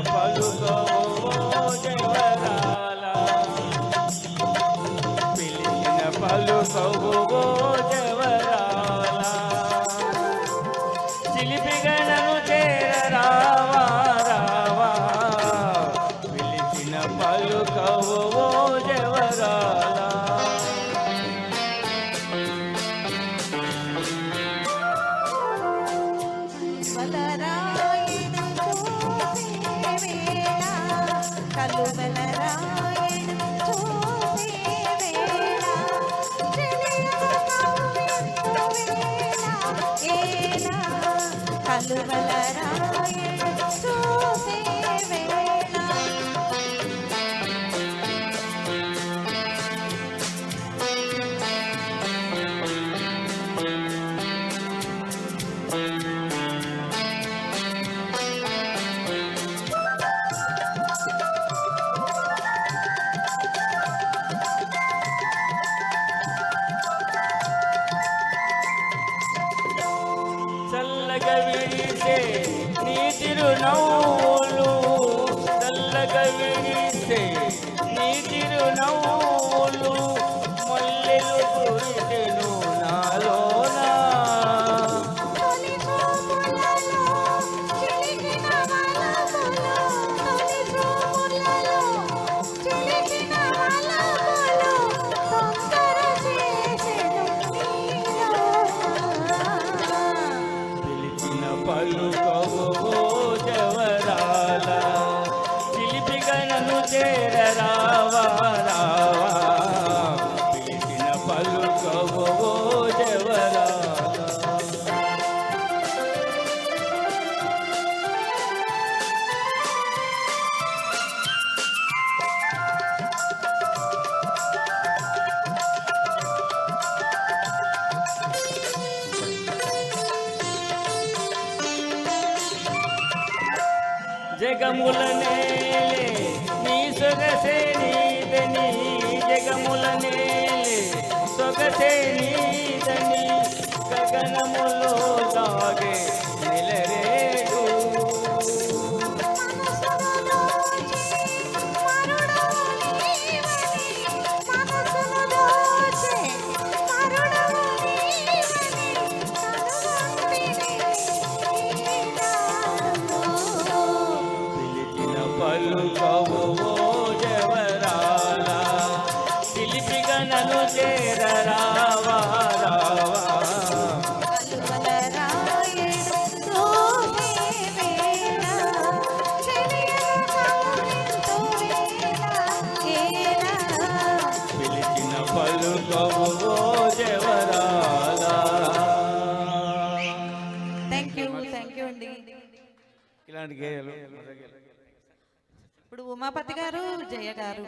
పలుకవో జవరాల పిలిచిన పలుకవో జవరాల చిలిపిగణను చేరరావా రావా పిలిచిన పలుకవో జవరాల చల్లగా విడిసే నీ చిరునవ్వులు చల్లగా విడిసే నీ చిరునవ్వులు మల్లెలు కురిసెను నాలోనా పలుకవో జవరాల చిలిపిగణను చేరరావా రావా పిలిచిన పలుకవో జవరాల జగముల నేలే నీ సొగసే నీదని జగముల నేలే సొగసే నీదని గగనములో దాగే నిలరేడు పలుకవో జవరాల చిలిపిగణను చేరరావా రావా పిలిచిన పలుకవో జవరాల. థ్యాంక్ యూ అండి. ఇలాంటి గేయాలు ఇప్పుడు ఉమాపతి గారు, జయ గారు